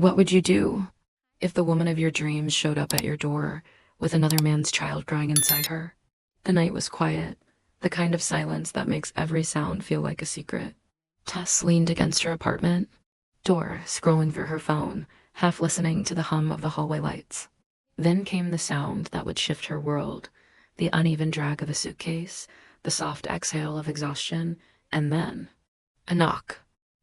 What would you do if the woman of your dreams showed up at your door with another man's child crying inside her? The night was quiet, the kind of silence that makes every sound feel like a secret. Tess leaned against her apartment door, scrolling through her phone, half listening to the hum of the hallway lights. Then came the sound that would shift her world, the uneven drag of a suitcase, the soft exhale of exhaustion, and then a knock.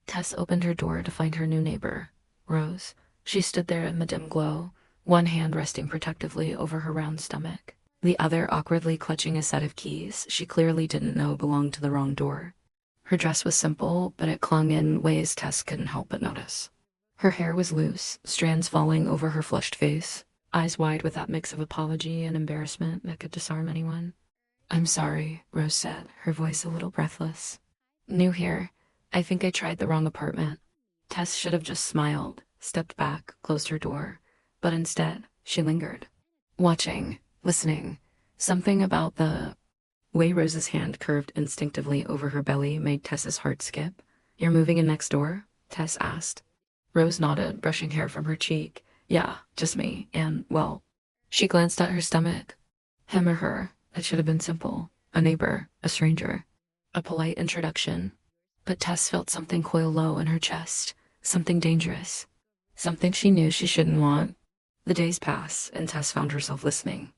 Tess opened her door to find her new neighbor, Rose. She stood there in the dim glow, one hand resting protectively over her round stomach, the other awkwardly clutching a set of keys she clearly didn't know belonged to the wrong door. Her dress was simple, but it clung in ways Tess couldn't help but notice. Her hair was loose, strands falling over her flushed face, eyes wide with that mix of apology and embarrassment that could disarm anyone. "I'm sorry," Rose said, her voice a little breathless. "New here. I think I tried the wrong apartment." Tess should have just smiled, stepped back, closed her door, but instead, she lingered. Watching, listening. Something about the way Rose's hand curved instinctively over her belly made Tess's heart skip. "You're moving in next door?" Tess asked. Rose nodded, brushing hair from her cheek. "Yeah, just me, and, well..." She glanced at her stomach. Him or her, it should have been simple. A neighbor, a stranger, a polite introduction. But Tess felt something coil low in her chest, something dangerous, something she knew she shouldn't want. The days passed, and Tess found herself listening.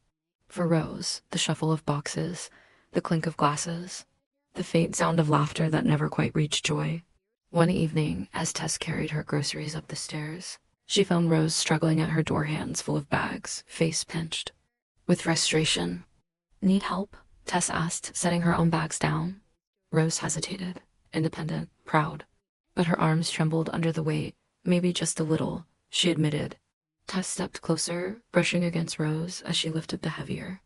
For Rose, the shuffle of boxes, the clink of glasses, the faint sound of laughter that never quite reached joy. One evening, as Tess carried her groceries up the stairs, she found Rose struggling at her door, hands full of bags, face pinched with frustration. "Need help?" Tess asked, setting her own bags down. Rose hesitated, independent, proud, but her arms trembled under the weight. "Maybe just a little," she admitted. Tess stepped closer, brushing against Rose as she lifted the heavier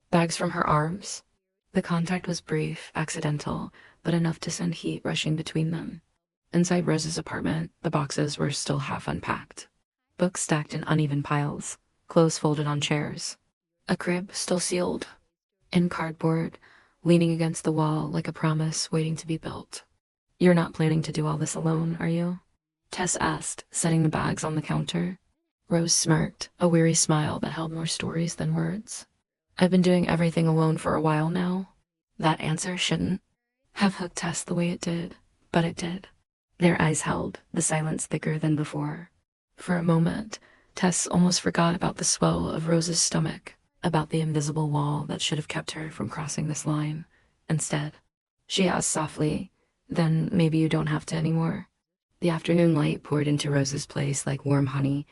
bags from her arms. The contact was brief, accidental, but enough to send heat rushing between them. Inside Rose's apartment, the boxes were still half unpacked. Books stacked in uneven piles, clothes folded on chairs. A crib still sealed, in cardboard, leaning against the wall like a promise waiting to be built. "You're not planning to do all this alone, are you?" Tess asked, setting the bags on the counter. Rose smirked, a weary smile that held more stories than words. "I've been doing everything alone for a while now." That answer shouldn't have hooked Tess the way it did, but it did. Their eyes held, the silence thicker than before. For a moment, Tess almost forgot about the swell of Rose's stomach, about the invisible wall that should have kept her from crossing this line. Instead, she asked softly, "Then maybe you don't have to anymore?" The afternoon light poured into Rose's place like warm honey,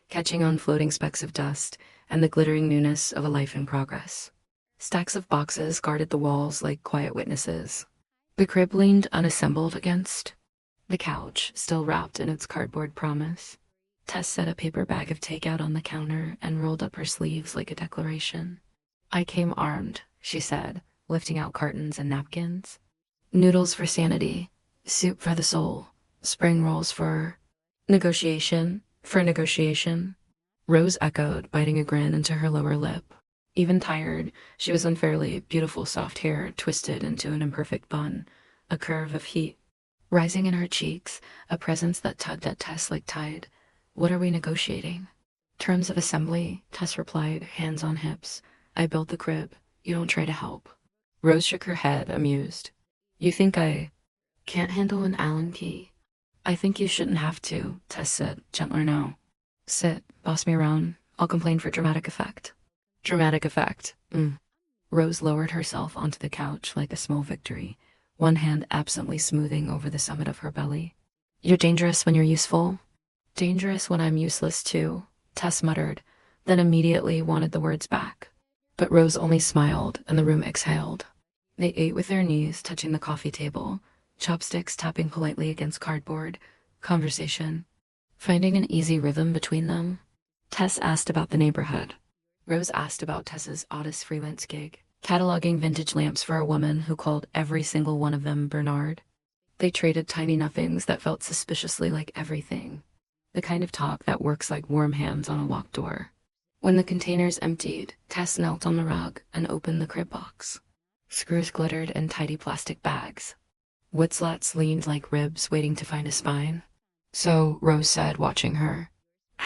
catching on floating specks of dust and the glittering newness of a life in progress. Stacks of boxes guarded the walls like quiet witnesses. The crib leaned unassembled against the couch, still wrapped in its cardboard promise. Tess set a paper bag of takeout on the counter and rolled up her sleeves like a declaration. "I came armed," she said, lifting out cartons and napkins. "Noodles for sanity, soup for the soul, spring rolls for negotiation." "For negotiation," Rose echoed, biting a grin into her lower lip. Even tired, she was unfairly beautiful soft hair twisted into an imperfect bun, a curve of heat rising in her cheeks, a presence that tugged at Tess like tide. "What are we negotiating?" "Terms of assembly," Tess replied, hands on hips. "I built the crib. You don't try to help." Rose shook her head, amused. "You think I can't handle an Allen key?" "I think you shouldn't have to," Tess said, gentler now. "Sit, boss me around. I'll complain for dramatic effect." "Dramatic effect. Rose lowered herself onto the couch like a small victory, one hand absently smoothing over the summit of her belly. "You're dangerous when you're useful." "Dangerous when I'm useless too," Tess muttered, then immediately wanted the words back. But Rose only smiled, and the room exhaled. They ate with their knees touching the coffee table, chopsticks tapping politely against cardboard. Conversation finding an easy rhythm between them. Tess asked about the neighborhood. Rose asked about Tess's oddest freelance gig, cataloging vintage lamps for a woman who called every single one of them Bernard. They traded tiny nothings that felt suspiciously like everything, the kind of talk that works like warm hands on a locked door. When the containers emptied, Tess knelt on the rug and opened the crib box. Screws glittered in tidy plastic bags. Wood slats leaned like ribs waiting to find a spine. "So," Rose said, watching her,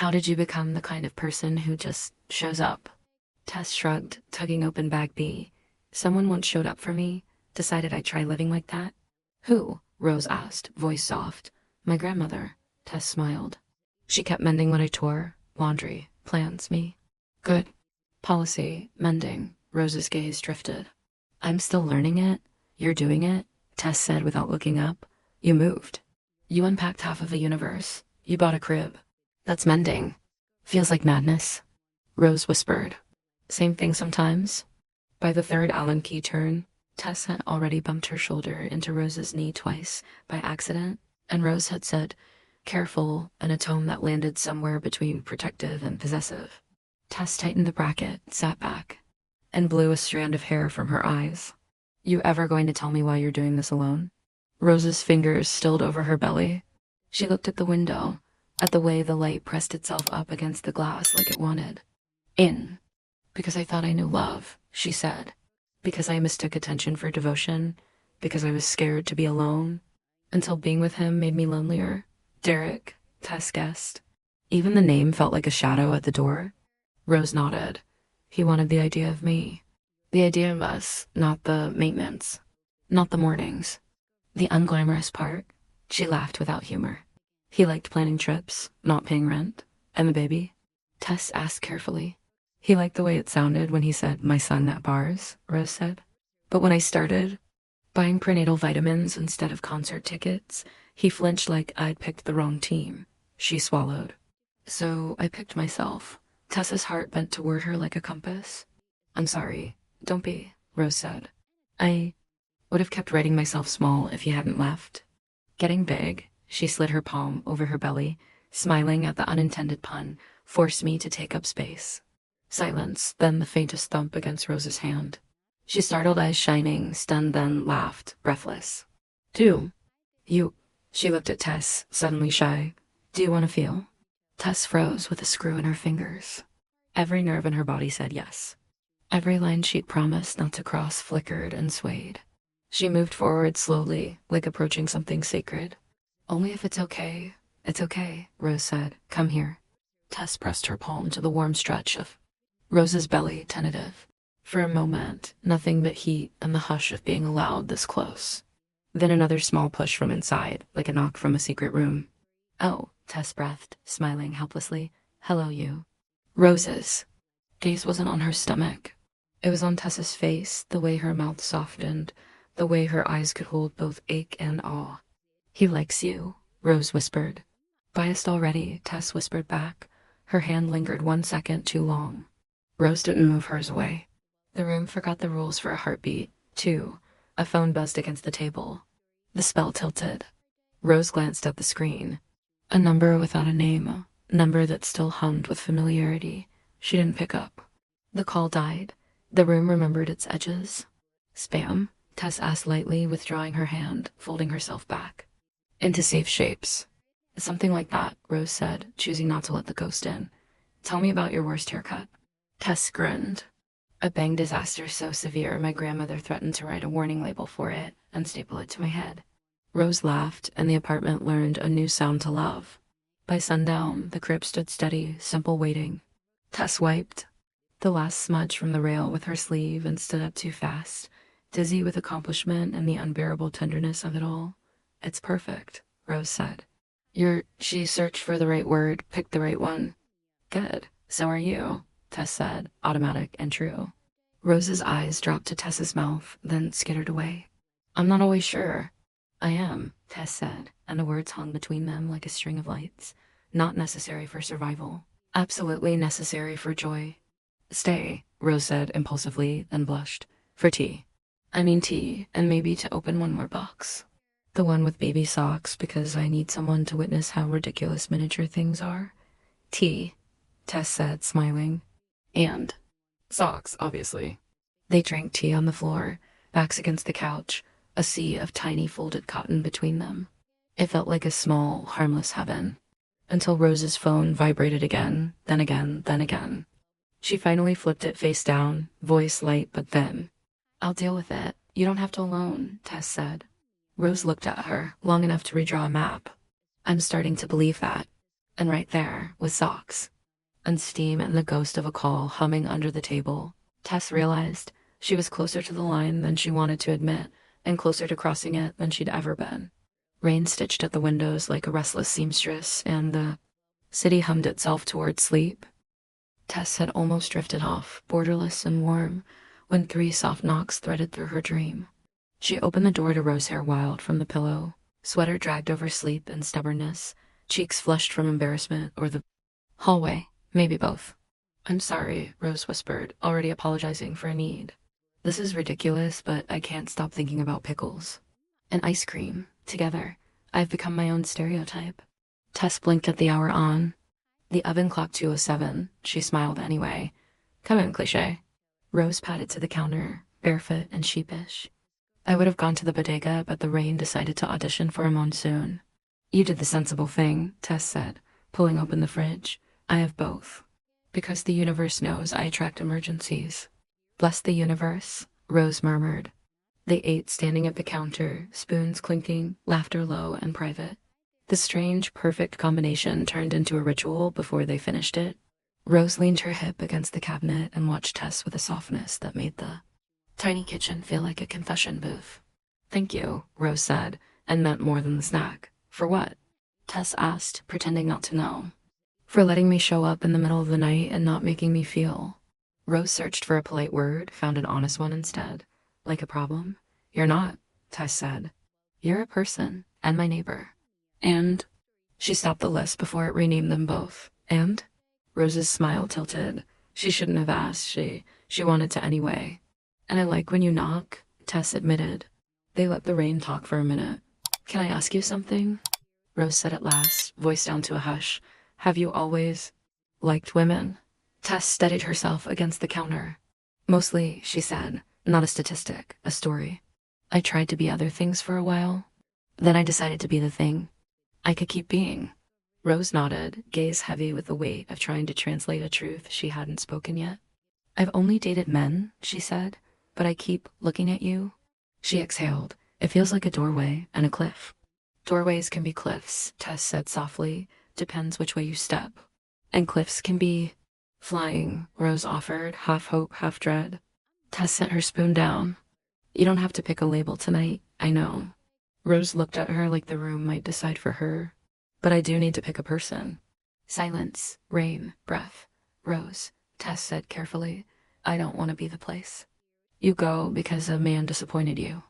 How did you become the kind of person who just shows up? Tess shrugged, tugging open bag B. Someone once showed up for me, decided I'd try living like that. Who? Rose asked, voice soft. My grandmother. Tess smiled. She kept mending what I tore. Laundry. Plans, me. Good. Policy. Mending. Rose's gaze drifted. I'm still learning it. You're doing it, Tess said without looking up. You moved. You unpacked half of a universe. You bought a crib. That's mending. Feels like madness. Rose whispered. Same thing sometimes. By the third Allen key turn, Tess had already bumped her shoulder into Rose's knee twice by accident, and Rose had said, careful, in a tone that landed somewhere between protective and possessive. Tess tightened the bracket, sat back, and blew a strand of hair from her eyes. You ever going to tell me why you're doing this alone? Rose's fingers stilled over her belly. She looked at the window, at the way the light pressed itself up against the glass like it wanted. In. Because I thought I knew love, she said. Because I mistook attention for devotion. Because I was scared to be alone. Until being with him made me lonelier. Derek, Tess guessed. Even the name felt like a shadow at the door. Rose nodded. He wanted the idea of me. The idea of us, not the maintenance. Not the mornings. The unglamorous part. She laughed without humor. He liked planning trips, not paying rent. And the baby? Tess asked carefully. He liked the way it sounded when he said, my son at bars, Rose said. But when I started buying prenatal vitamins instead of concert tickets, he flinched like I'd picked the wrong team. She swallowed. So I picked myself. Tess's heart bent toward her like a compass. I'm sorry. Don't be, Rose said. I would have kept writing myself small if you hadn't left. Getting big, she slid her palm over her belly, smiling at the unintended pun, forced me to take up space. Silence, then the faintest thump against Rose's hand. She startled, eyes shining, stunned, then laughed, breathless. You. She looked at Tess, suddenly shy. Do you want to feel? Tess froze with a screw in her fingers. Every nerve in her body said yes. Every line she'd promised not to cross flickered and swayed. She moved forward slowly, like approaching something sacred. Only if it's okay. It's okay, Rose said. Come here. Tess pressed her palm to the warm stretch of Rose's belly, tentative. For a moment, nothing but heat and the hush of being allowed this close. Then another small push from inside, like a knock from a secret room. Oh, Tess breathed, smiling helplessly. Hello, you. Rose's gaze wasn't on her stomach. It was on Tess's face, the way her mouth softened, the way her eyes could hold both ache and awe. He likes you, Rose whispered. Biased already, Tess whispered back. Her hand lingered 1 second too long. Rose didn't move hers away. The room forgot the rules for a heartbeat, too. A phone buzzed against the table. The spell tilted. Rose glanced at the screen. A number without a name, a number that still hummed with familiarity. She didn't pick up. The call died. The room remembered its edges. Spam? Tess asked lightly, withdrawing her hand, folding herself back. Into safe shapes. Something like that, Rose said, choosing not to let the ghost in. Tell me about your worst haircut. Tess grinned. A bang disaster so severe my grandmother threatened to write a warning label for it and staple it to my head. Rose laughed, and the apartment learned a new sound to love. By sundown, the crib stood steady, simple waiting. Tess wiped the last smudge from the rail with her sleeve and stood up too fast, dizzy with accomplishment and the unbearable tenderness of it all. It's perfect, Rose said. She searched for the right word, picked the right one. Good. So are you, Tess said, automatic and true. Rose's eyes dropped to Tess's mouth, then skittered away. I'm not always sure. I am, Tess said, and the words hung between them like a string of lights. Not necessary for survival. Absolutely necessary for joy. Stay, Rose said impulsively, then blushed. For tea. I mean tea, and maybe to open one more box. The one with baby socks, because I need someone to witness how ridiculous miniature things are. Tea, Tess said, smiling. And socks, obviously. They drank tea on the floor, backs against the couch, a sea of tiny folded cotton between them. It felt like a small, harmless heaven. Until Rose's phone vibrated again, then again, then again. She finally flipped it face down, voice light but thin. I'll deal with it. You don't have to alone, Tess said. Rose looked at her, long enough to redraw a map. I'm starting to believe that. And right there was socks, and steam and the ghost of a call humming under the table. Tess realized she was closer to the line than she wanted to admit, and closer to crossing it than she'd ever been. Rain stitched at the windows like a restless seamstress, and the city hummed itself toward sleep. Tess had almost drifted off, borderless and warm, when 3 soft knocks threaded through her dream. She opened the door to Rosehair Wild from the pillow, sweater dragged over sleep and stubbornness, cheeks flushed from embarrassment or the hallway, maybe both. "I'm sorry," Rose whispered, already apologizing for a need. "This is ridiculous, but I can't stop thinking about pickles and ice cream. Together, I've become my own stereotype." Tess blinked at the hour on. The oven clocked 2:07. She smiled anyway. "Come in, cliché." Rose padded to the counter, barefoot and sheepish. "I would have gone to the bodega, but the rain decided to audition for a monsoon." "You did the sensible thing," Tess said, pulling open the fridge. "I have both. Because the universe knows I attract emergencies." "Bless the universe," Rose murmured. They ate standing at the counter, spoons clinking, laughter low and private. The strange, perfect combination turned into a ritual before they finished it. Rose leaned her hip against the cabinet and watched Tess with a softness that made the tiny kitchen feel like a confession booth. "Thank you," Rose said, and meant more than the snack. "For what?" Tess asked, pretending not to know. "For letting me show up in the middle of the night and not making me feel." Rose searched for a polite word, found an honest one instead. "Like a problem?" "You're not," Tess said. "You're a person, and my neighbor. And—" She stopped the list before it renamed them both. "And?" Rose's smile tilted. She shouldn't have asked. She wanted to anyway. "And I like when you knock," Tess admitted. They let the rain talk for a minute. "Can I ask you something?" Rose said at last, voice down to a hush. "Have you always liked women?" Tess steadied herself against the counter. "Mostly," she said. "Not a statistic, a story. I tried to be other things for a while. Then I decided to be the thing I could keep being." Rose nodded, gaze heavy with the weight of trying to translate a truth she hadn't spoken yet. "I've only dated men," she said, "but I keep looking at you." She exhaled. "It feels like a doorway and a cliff." "Doorways can be cliffs," Tess said softly. "Depends which way you step. And cliffs can be flying," Rose offered, half hope, half dread. Tess set her spoon down. "You don't have to pick a label tonight, I know." Rose looked at her like the room might decide for her. "But I do need to pick a person." Silence, rain, breath. "Rose," Tess said carefully, "I don't want to be the place. You go because a man disappointed you."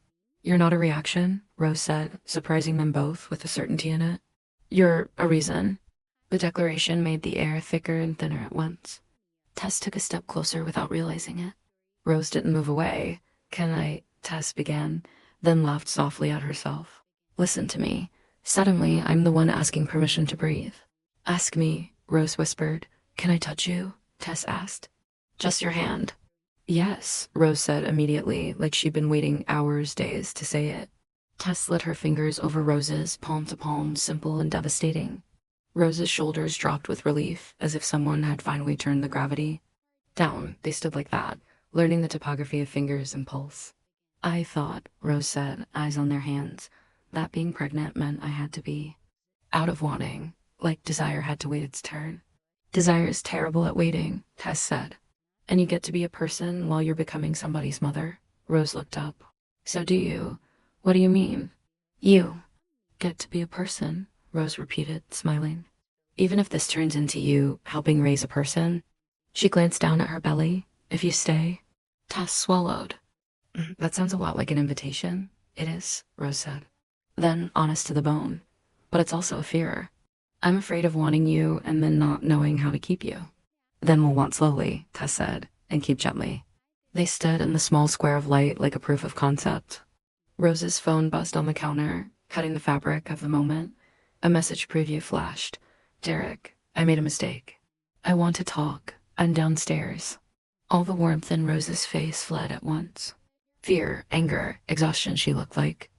"You're not a reaction," Rose said, surprising them both with a certainty in it. "You're a reason." The declaration made the air thicker and thinner at once. Tess took a step closer without realizing it. Rose didn't move away. "Can I—" Tess began, then laughed softly at herself. "Listen to me. Suddenly, I'm the one asking permission to breathe." "Ask me," Rose whispered. "Can I touch you?" Tess asked. "Just your hand." "Yes," Rose said immediately, like she'd been waiting hours, days to say it. Tess slid her fingers over Rose's, palm to palm, simple and devastating. Rose's shoulders dropped with relief, as if someone had finally turned the gravity down. They stood like that, learning the topography of fingers and pulse. "I thought," Rose said, eyes on their hands, "that being pregnant meant I had to be out of wanting, like desire had to wait its turn." "Desire is terrible at waiting," Tess said. "And you get to be a person while you're becoming somebody's mother?" Rose looked up. "So do you. What do you mean?" "You get to be a person," Rose repeated, smiling. "Even if this turns into you helping raise a person?" She glanced down at her belly. "If you stay?" Tess swallowed. "That sounds a lot like an invitation." "It is," Rose said. Then, honest to the bone. "But it's also a fear. I'm afraid of wanting you and then not knowing how to keep you." "Then we'll want slowly," Tess said, "and keep gently." They stood in the small square of light like a proof of concept. Rose's phone buzzed on the counter, cutting the fabric of the moment. A message preview flashed. "Derek, I made a mistake. I want to talk. I'm downstairs." All the warmth in Rose's face fled at once. Fear, anger, exhaustion she looked like.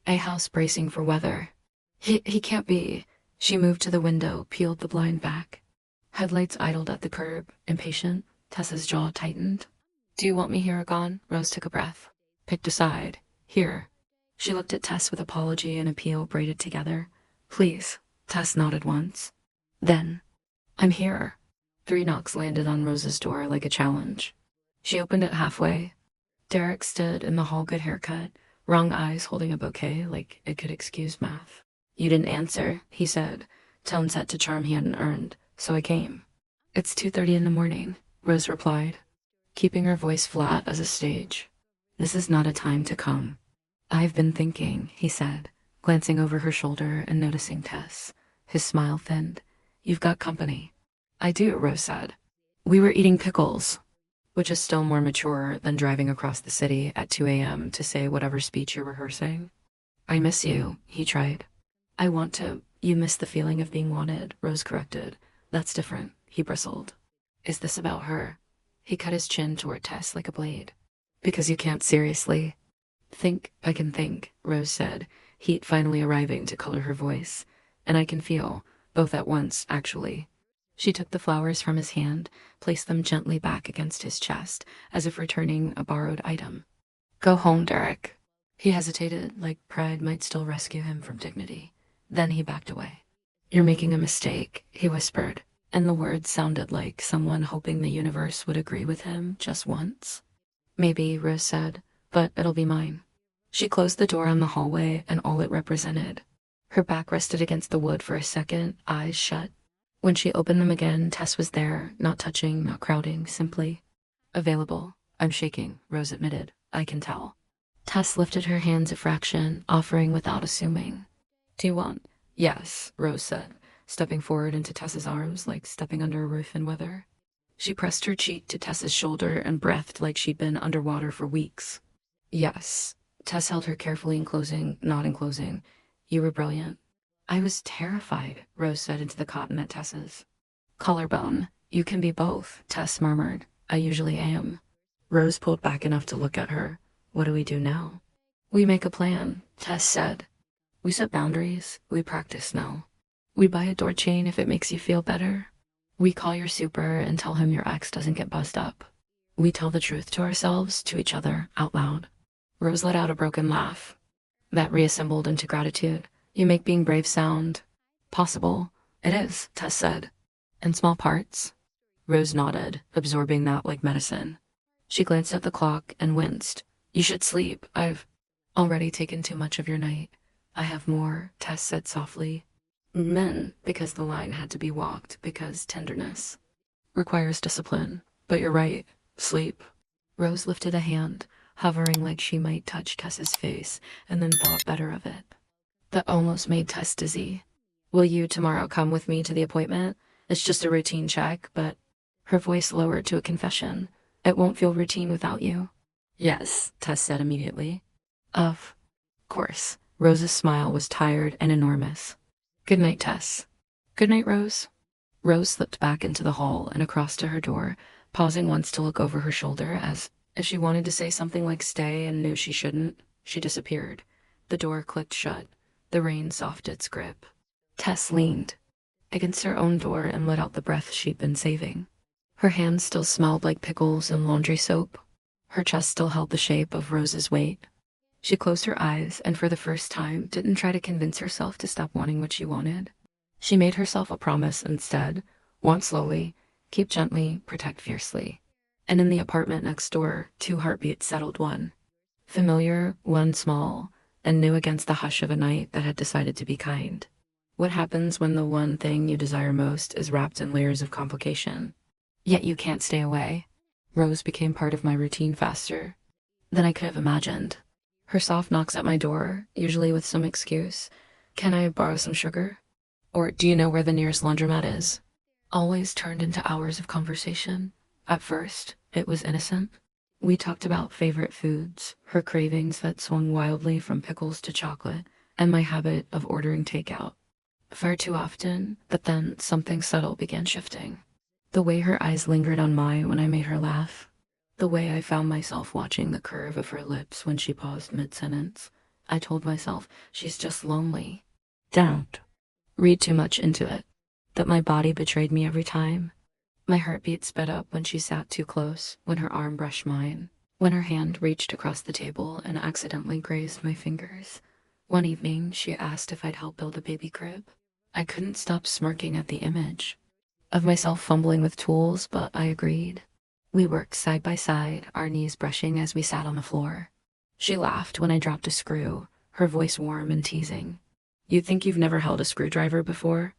A house bracing for weather. He can't be." She moved to the window, peeled the blind back. Headlights idled at the curb, impatient. Tessa's jaw tightened. "Do you want me here or gone?" Rose took a breath. "Picked a side. Here." She looked at Tess with apology and appeal braided together. "Please." Tess nodded once. Then, I'm here. 3 knocks landed on Rose's door like a challenge. She opened it halfway. Derek stood in the hall, good haircut, wrong eyes, holding a bouquet like it could excuse math. You didn't answer, he said, tone set to charm he hadn't earned, so I came. It's 2:30 in the morning, Rose replied, keeping her voice flat as a stage. This is not a time to come. I've been thinking, he said, glancing over her shoulder and noticing Tess. His smile thinned. You've got company. I do, Rose said. We were eating pickles, which is still more mature than driving across the city at 2 a.m. to say whatever speech you're rehearsing. I miss you, he tried. I want to. You miss the feeling of being wanted, Rose corrected. That's different, he bristled. Is this about her? He cut his chin toward Tess like a blade. Because you can't seriously. Think, I can think, Rose said, heat finally arriving to color her voice. And I can feel, both at once, actually. She took the flowers from his hand, placed them gently back against his chest, as if returning a borrowed item. Go home, Derek. He hesitated, like pride might still rescue him from dignity. Then he backed away. You're making a mistake, he whispered, and the words sounded like someone hoping the universe would agree with him just once. Maybe, Rose said, but it'll be mine. She closed the door on the hallway and all it represented. Her back rested against the wood for a second, eyes shut. When she opened them again, Tess was there, not touching, not crowding, simply available. I'm shaking, Rose admitted. I can tell. Tess lifted her hands a fraction, offering without assuming. Do you want? Yes, Rose said, stepping forward into Tess's arms like stepping under a roof in weather. She pressed her cheek to Tess's shoulder and breathed like she'd been underwater for weeks. Yes. Tess held her carefully enclosing, not enclosing. You were brilliant. I was terrified, Rose said into the cotton at Tess's. Collarbone. You can be both, Tess murmured. I usually am. Rose pulled back enough to look at her. What do we do now? We make a plan, Tess said. We set boundaries. We practice now. We buy a door chain if it makes you feel better. We call your super and tell him your ex doesn't get buzzed up. We tell the truth to ourselves, to each other, out loud. Rose let out a broken laugh. That reassembled into gratitude. You make being brave sound possible. It is, Tess said. In small parts. Rose nodded, absorbing that like medicine. She glanced at the clock and winced. You should sleep. I've already taken too much of your night. I have more, Tess said softly. Men, because the line had to be walked, because tenderness requires discipline. But you're right. Sleep. Rose lifted a hand, hovering like she might touch Tess's face, and then thought better of it. That almost made Tess dizzy. Will you tomorrow come with me to the appointment? It's just a routine check, but her voice lowered to a confession. It won't feel routine without you. Yes, Tess said immediately. Of course. Rose's smile was tired and enormous. Good night, Tess. Good night, Rose. Rose slipped back into the hall and across to her door, pausing once to look over her shoulder as if she wanted to say something like stay and knew she shouldn't. She disappeared. The door clicked shut. The rain softened its grip. Tess leaned against her own door and let out the breath she'd been saving. Her hands still smelled like pickles and laundry soap. Her chest still held the shape of Rose's weight. She closed her eyes and for the first time didn't try to convince herself to stop wanting what she wanted. She made herself a promise instead. Want slowly, keep gently, protect fiercely. And in the apartment next door, 2 heartbeats settled one. Familiar, one small, and new against the hush of a night that had decided to be kind. What happens when the one thing you desire most is wrapped in layers of complication? Yet you can't stay away. Rose became part of my routine faster than I could have imagined. Her soft knocks at my door, usually with some excuse. Can I borrow some sugar? Or do you know where the nearest laundromat is? Always turned into hours of conversation. At first, it was innocent. We talked about favorite foods, her cravings that swung wildly from pickles to chocolate, and my habit of ordering takeout. Far too often, but then something subtle began shifting. The way her eyes lingered on mine when I made her laugh. The way I found myself watching the curve of her lips when she paused mid-sentence. I told myself, she's just lonely. Don't read too much into it. That my body betrayed me every time. My heartbeat sped up when she sat too close, when her arm brushed mine, when her hand reached across the table and accidentally grazed my fingers. One evening, she asked if I'd help build a baby crib. I couldn't stop smirking at the image of myself fumbling with tools, but I agreed. We worked side by side, our knees brushing as we sat on the floor. She laughed when I dropped a screw, her voice warm and teasing. "You think you've never held a screwdriver before?"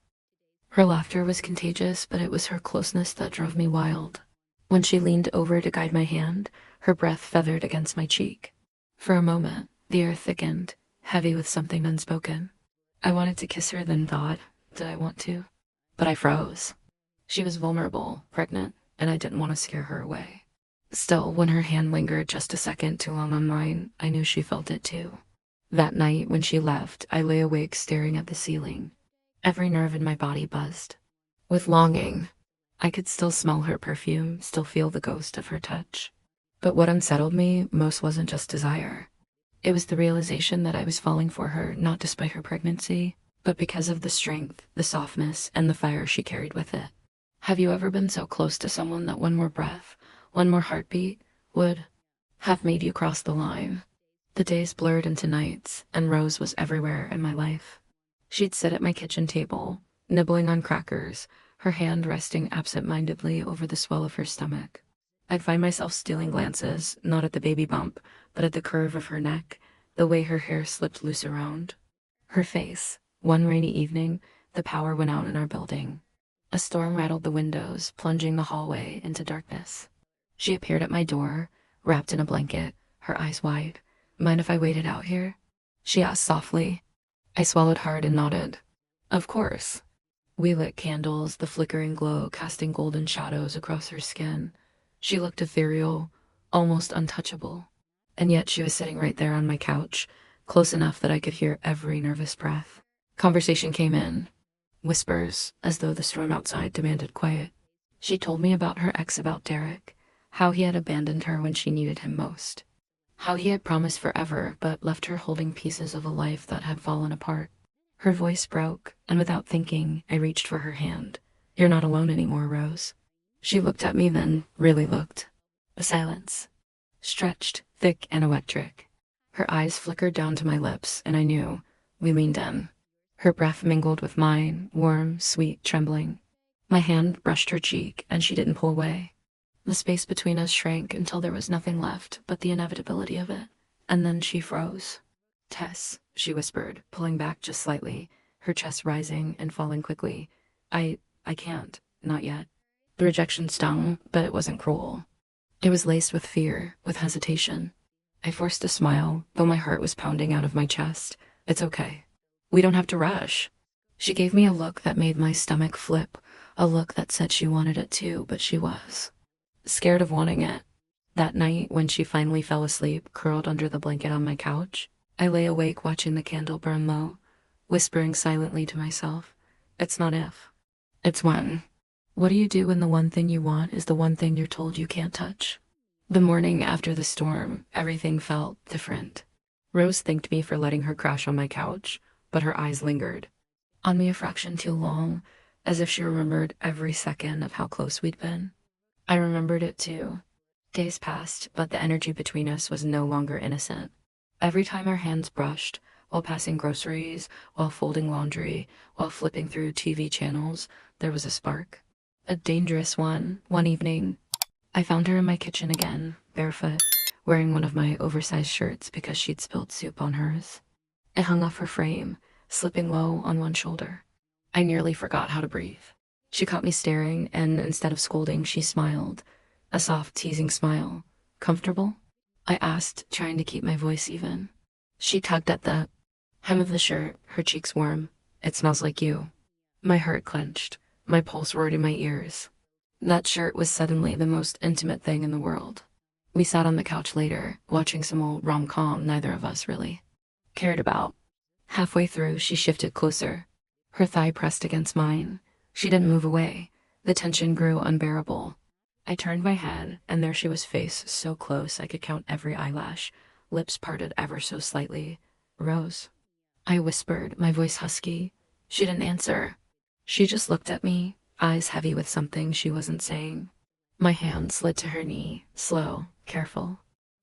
Her laughter was contagious, but it was her closeness that drove me wild. When she leaned over to guide my hand, her breath feathered against my cheek. For a moment, the air thickened, heavy with something unspoken. I wanted to kiss her, then thought, did I want to? But I froze. She was vulnerable, pregnant, and I didn't want to scare her away. Still, when her hand lingered just a second too long on mine, I knew she felt it too. That night, when she left, I lay awake staring at the ceiling. Every nerve in my body buzzed with longing. I could still smell her perfume, still feel the ghost of her touch. But what unsettled me most wasn't just desire. It was the realization that I was falling for her, not despite her pregnancy, but because of the strength, the softness, and the fire she carried with it. Have you ever been so close to someone that one more breath, one more heartbeat, would have made you cross the line? The days blurred into nights, and Rose was everywhere in my life. She'd sit at my kitchen table, nibbling on crackers, her hand resting absent-mindedly over the swell of her stomach. I'd find myself stealing glances, not at the baby bump, but at the curve of her neck, the way her hair slipped loose around her face. One rainy evening, the power went out in our building. A storm rattled the windows, plunging the hallway into darkness. She appeared at my door, wrapped in a blanket, her eyes wide. "Mind if I waited out here?" she asked softly. I swallowed hard and nodded. Of course. We lit candles, the flickering glow casting golden shadows across her skin. She looked ethereal, almost untouchable. And yet she was sitting right there on my couch, close enough that I could hear every nervous breath. Conversation came in. Whispers, as though the storm outside demanded quiet. She told me about her ex, about Derek, how he had abandoned her when she needed him most. How he had promised forever, but left her holding pieces of a life that had fallen apart. Her voice broke, and without thinking, I reached for her hand. "You're not alone anymore, Rose." She looked at me, then really looked. A silence. Stretched, thick and electric. Her eyes flickered down to my lips, and I knew. We leaned in. Her breath mingled with mine, warm, sweet, trembling. My hand brushed her cheek, and she didn't pull away. The space between us shrank until there was nothing left but the inevitability of it. And then she froze. "Tess," she whispered, pulling back just slightly, her chest rising and falling quickly. I can't. Not yet." The rejection stung, but it wasn't cruel. It was laced with fear, with hesitation. I forced a smile, though my heart was pounding out of my chest. "It's okay. We don't have to rush." She gave me a look that made my stomach flip, a look that said she wanted it too, but she was scared of wanting it. That night, when she finally fell asleep, curled under the blanket on my couch, I lay awake watching the candle burn low, whispering silently to myself, "It's not if, it's when." What do you do when the one thing you want is the one thing you're told you can't touch? The morning after the storm, everything felt different. Rose thanked me for letting her crash on my couch, but her eyes lingered on me a fraction too long, as if she remembered every second of how close we'd been. I remembered it too. Days passed, but the energy between us was no longer innocent. Every time our hands brushed, while passing groceries, while folding laundry, while flipping through TV channels, there was a spark. A dangerous one. One evening, I found her in my kitchen again, barefoot, wearing one of my oversized shirts because she'd spilled soup on hers. It hung off her frame, slipping low on one shoulder. I nearly forgot how to breathe. She caught me staring, and instead of scolding, she smiled. A soft, teasing smile. "Comfortable?" I asked, trying to keep my voice even. She tugged at the hem of the shirt, her cheeks warm. "It smells like you." My heart clenched. My pulse roared in my ears. That shirt was suddenly the most intimate thing in the world. We sat on the couch later, watching some old rom-com neither of us really cared about. Halfway through, she shifted closer. Her thigh pressed against mine. She didn't move away. The tension grew unbearable. I turned my head, and there she was, face so close I could count every eyelash, lips parted ever so slightly. "Rose," I whispered, my voice husky. She didn't answer. She just looked at me, eyes heavy with something she wasn't saying. My hand slid to her knee, slow, careful.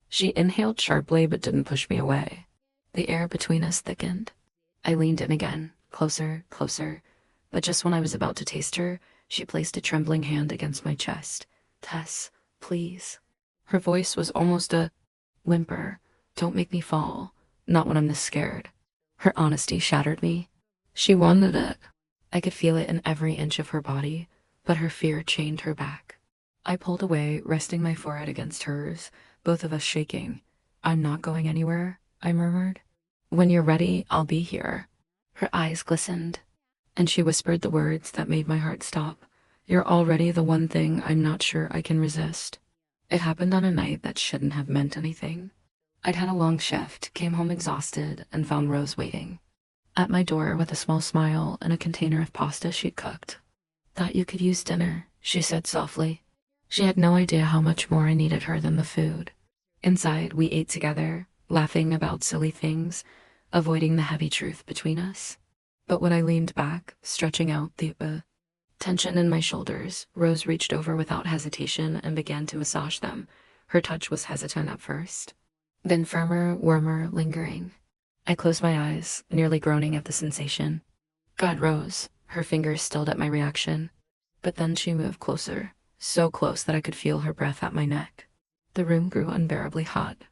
She inhaled sharply but didn't push me away. The air between us thickened. I leaned in again, closer, closer. But just when I was about to taste her, she placed a trembling hand against my chest. "Tess, please." Her voice was almost a whimper. "Don't make me fall. Not when I'm this scared." Her honesty shattered me. She wanted it. I could feel it in every inch of her body, but her fear chained her back. I pulled away, resting my forehead against hers, both of us shaking. "I'm not going anywhere," I murmured. "When you're ready, I'll be here." Her eyes glistened, and she whispered the words that made my heart stop. "You're already the one thing I'm not sure I can resist." It happened on a night that shouldn't have meant anything. I'd had a long shift, came home exhausted, and found Rose waiting at my door with a small smile and a container of pasta she'd cooked. "Thought you could use dinner," she said softly. She had no idea how much more I needed her than the food. Inside, we ate together, laughing about silly things, avoiding the heavy truth between us. But when I leaned back, stretching out the tension in my shoulders, Rose reached over without hesitation and began to massage them. Her touch was hesitant at first, then firmer, warmer, lingering. I closed my eyes, nearly groaning at the sensation. "God, Rose," her fingers stilled at my reaction. But then she moved closer, so close that I could feel her breath at my neck. The room grew unbearably hot.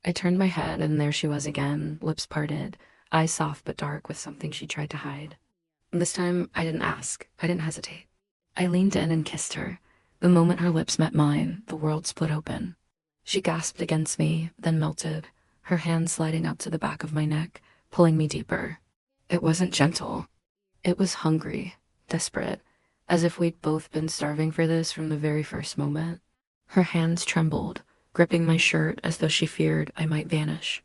I turned my head, and there she was again, lips parted, eyes soft but dark with something she tried to hide. This time, I didn't ask. I didn't hesitate. I leaned in and kissed her. The moment her lips met mine, the world split open. She gasped against me, then melted, her hand sliding up to the back of my neck, pulling me deeper. It wasn't gentle. It was hungry, desperate, as if we'd both been starving for this from the very first moment. Her hands trembled, gripping my shirt as though she feared I might vanish.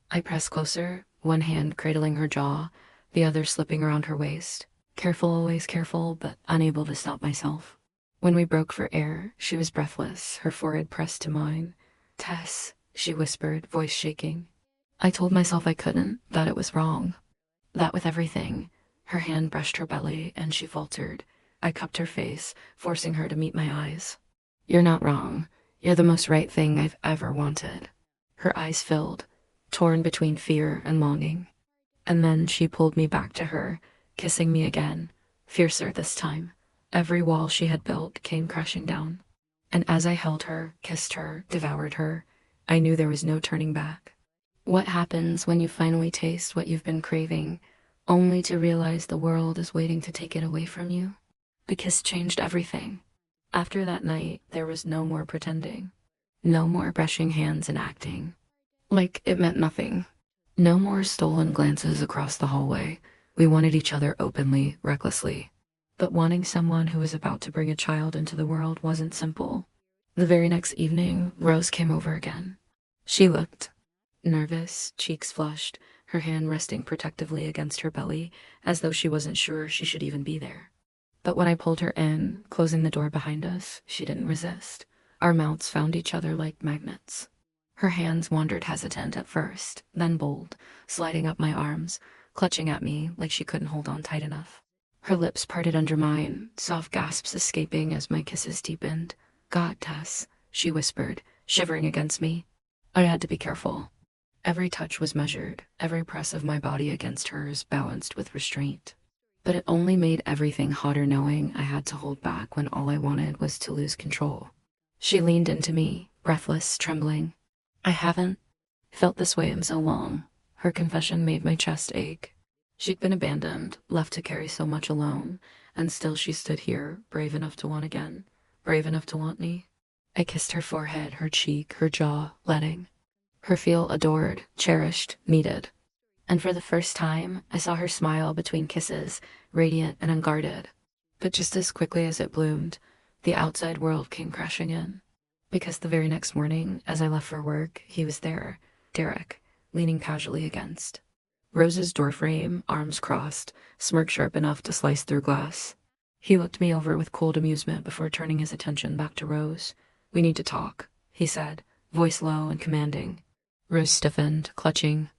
I pressed closer, one hand cradling her jaw, the other slipping around her waist. Careful, always careful, but unable to stop myself. When we broke for air, she was breathless, her forehead pressed to mine. "Tess," she whispered, voice shaking. I told myself I couldn't, that it was wrong. That with everything. Her hand brushed her belly, and she faltered. I cupped her face, forcing her to meet my eyes. "You're not wrong. You're the most right thing I've ever wanted." Her eyes filled, torn between fear and longing. And then she pulled me back to her, kissing me again, fiercer this time. Every wall she had built came crashing down. And as I held her, kissed her, devoured her, I knew there was no turning back. What happens when you finally taste what you've been craving, only to realize the world is waiting to take it away from you? The kiss changed everything. After that night, there was no more pretending. No more brushing hands and acting like it meant nothing. No more stolen glances across the hallway. We wanted each other openly, recklessly. But wanting someone who was about to bring a child into the world wasn't simple. The very next evening, Rose came over again. She looked nervous, cheeks flushed, her hand resting protectively against her belly, as though she wasn't sure she should even be there. But when I pulled her in, closing the door behind us, she didn't resist. Our mouths found each other like magnets. Her hands wandered hesitant at first, then bold, sliding up my arms, clutching at me like she couldn't hold on tight enough. Her lips parted under mine, soft gasps escaping as my kisses deepened. "God, Tess," she whispered, shivering against me. I had to be careful. Every touch was measured, every press of my body against hers balanced with restraint. But it only made everything hotter knowing I had to hold back when all I wanted was to lose control. She leaned into me, breathless, trembling. "I haven't felt this way in so long." Her confession made my chest ache. She'd been abandoned, left to carry so much alone, and still she stood here, brave enough to want again, brave enough to want me. I kissed her forehead, her cheek, her jaw, letting her feel adored, cherished, needed. And for the first time, I saw her smile between kisses, radiant and unguarded. But just as quickly as it bloomed, the outside world came crashing in. Because the very next morning, as I left for work, he was there, Derek, leaning casually against Rose's doorframe, arms crossed, smirk sharp enough to slice through glass. He looked me over with cold amusement before turning his attention back to Rose. "We need to talk," he said, voice low and commanding. Rose stiffened, clutching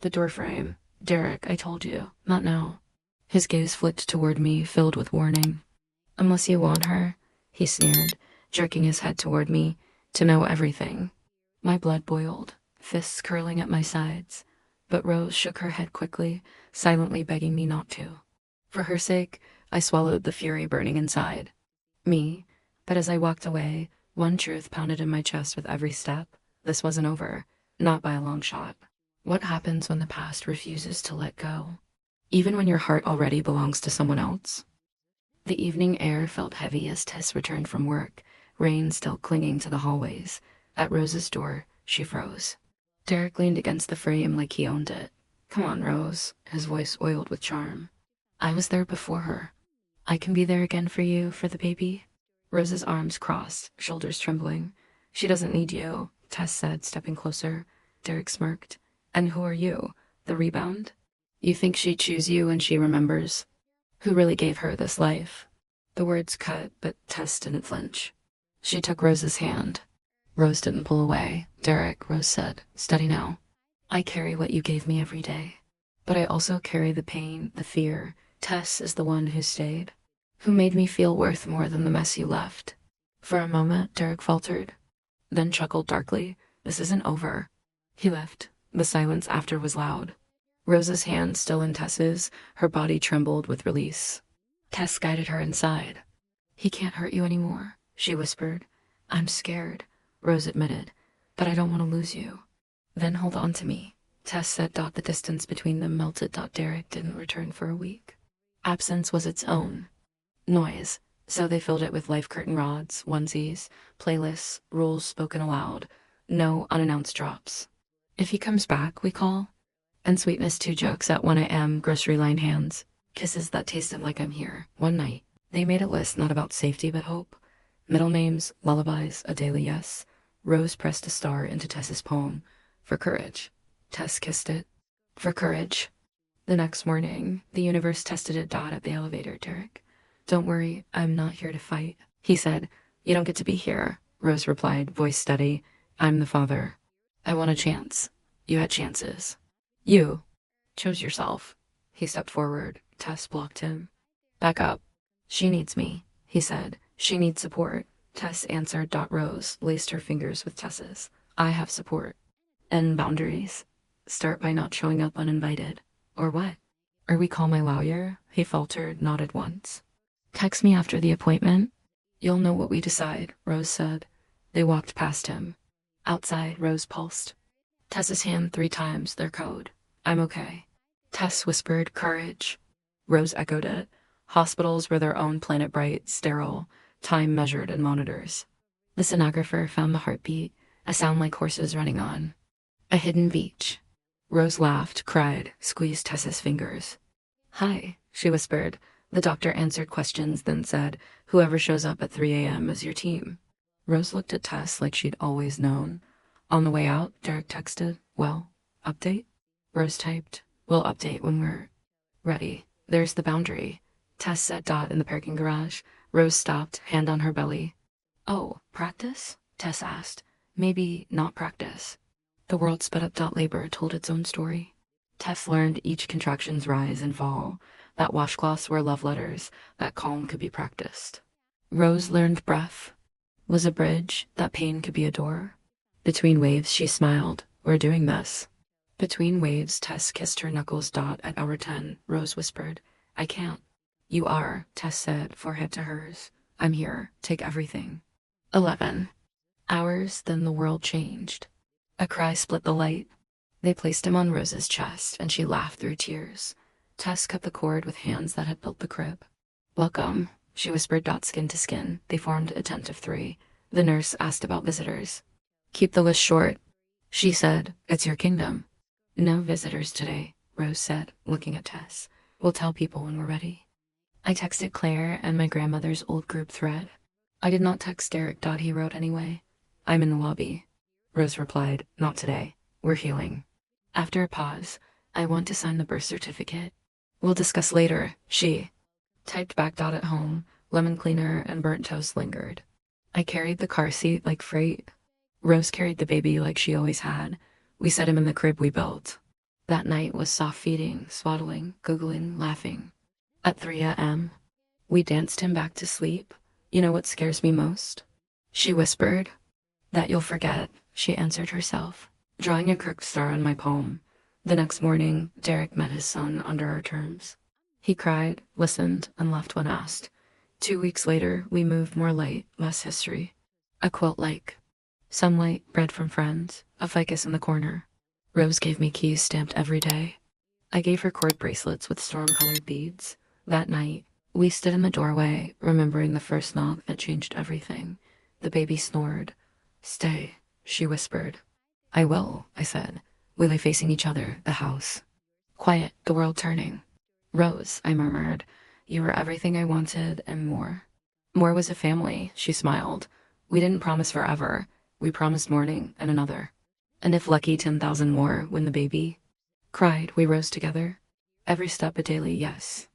the doorframe. "Derek, I told you, not now." His gaze flicked toward me, filled with warning. "Unless you want her," he sneered, jerking his head toward me, "to know everything." My blood boiled, fists curling at my sides. But Rose shook her head quickly, silently begging me not to. For her sake, I swallowed the fury burning inside me, but as I walked away, one truth pounded in my chest with every step. This wasn't over, not by a long shot. What happens when the past refuses to let go? Even when your heart already belongs to someone else? The evening air felt heavy as Tess returned from work, rain still clinging to the hallways. At Rose's door, she froze. Derek leaned against the frame like he owned it. "Come on, Rose," his voice oiled with charm. "I was there before her. I can be there again for you, for the baby." Rose's arms crossed, shoulders trembling. "She doesn't need you," Tess said, stepping closer. Derek smirked. "And who are you? The rebound? You think she'd choose you when she remembers? Who really gave her this life?" The words cut, but Tess didn't flinch. She took Rose's hand. Rose didn't pull away. "Derek," Rose said, "steady now. I carry what you gave me every day. But I also carry the pain, the fear. Tess is the one who stayed, who made me feel worth more than the mess you left." For a moment, Derek faltered, then chuckled darkly. "This isn't over." He left. The silence after was loud. Rose's hand still in Tess's, her body trembled with release. Tess guided her inside. "He can't hurt you anymore," she whispered. "I'm scared," Rose admitted, "but I don't want to lose you." "Then hold on to me," Tess said. The distance between them melted. Derek didn't return for a week. Absence was its own noise, so they filled it with life curtain rods, onesies, playlists, rules spoken aloud, no unannounced drops. "If he comes back, we call." And Sweetness 2 jokes at 1 a.m., grocery line hands, kisses that tasted like I'm here. One night, they made a list not about safety but hope. Middle names, lullabies, a daily yes. Rose pressed a star into Tess's palm. "For courage." Tess kissed it. "For courage." The next morning, the universe tested it. At the elevator. "Derek, don't worry, I'm not here to fight," he said. "You don't get to be here," Rose replied, voice steady. "I'm the father. I want a chance. You had chances. You chose yourself." He stepped forward. Tess blocked him. "Back up. She needs me," he said. "She needs support." Tess answered. Rose laced her fingers with Tess's. "I have support. And boundaries. Start by not showing up uninvited." "Or what?" "Or we call my lawyer," he faltered, nodded once. "Text me after the appointment. You'll know what we decide," Rose said. They walked past him. Outside, Rose pulsed. Tess's hand 3 times, their code. "I'm okay." Tess whispered, "Courage." Rose echoed it. Hospitals were their own planet, bright, sterile, time measured and monitors. The sonographer found the heartbeat, a sound like horses running on a hidden beach. Rose laughed, cried, squeezed Tess's fingers. "Hi," she whispered. The doctor answered questions, then said, "Whoever shows up at 3 a.m. is your team." Rose looked at Tess like she'd always known. On the way out, Derek texted, "Well, update?" Rose typed, "We'll update when we're ready. There's the boundary." Tess said. In the parking garage. Rose stopped, hand on her belly. "Oh, practice?" Tess asked. "Maybe not practice." The world sped up. Labor told its own story. Tess learned each contraction's rise and fall, that washcloths were love letters, that calm could be practiced. Rose learned breath was a bridge, that pain could be a door. Between waves, she smiled. "We're doing this." Between waves, Tess kissed her knuckles. At hour 10, Rose whispered, "I can't." "You are," Tess said, forehead to hers. "I'm here. Take everything." 11 hours, then the world changed. A cry split the light. They placed him on Rose's chest, and she laughed through tears. Tess cut the cord with hands that had built the crib. "Welcome," she whispered. Skin to skin, they formed a tent of 3. The nurse asked about visitors. "Keep the list short," she said. "It's your kingdom." "No visitors today," Rose said, looking at Tess. "We'll tell people when we're ready." I texted Claire and my grandmother's old group thread. I did not text Derek. He wrote anyway. "I'm in the lobby." Rose replied, "Not today. We're healing." After a pause, "I want to sign the birth certificate." "We'll discuss later," she typed back. At home, lemon cleaner and burnt toast lingered. I carried the car seat like freight. Rose carried the baby like she always had. We set him in the crib we built. That night was soft feeding, swaddling, googling, laughing. At 3 a.m., we danced him back to sleep. "You know what scares me most?" she whispered. "That you'll forget," she answered herself, drawing a crooked star on my palm. The next morning, Derek met his son under our terms. He cried, listened, and left when asked. 2 weeks later, we moved more light, less history. A quilt like. Sunlight, bread from friends, a ficus in the corner. Rose gave me keys stamped every day. I gave her cord bracelets with storm-colored beads. That night, we stood in the doorway, remembering the first knock that changed everything. The baby snored. "Stay," she whispered. "I will," I said. We lay facing each other, the house. Quiet, the world turning. "Rose," I murmured, "you were everything I wanted and more." More was a family, she smiled. We didn't promise forever. We promised morning and another. And if lucky, 10,000 more when the baby cried, we rose together. Every step a daily yes.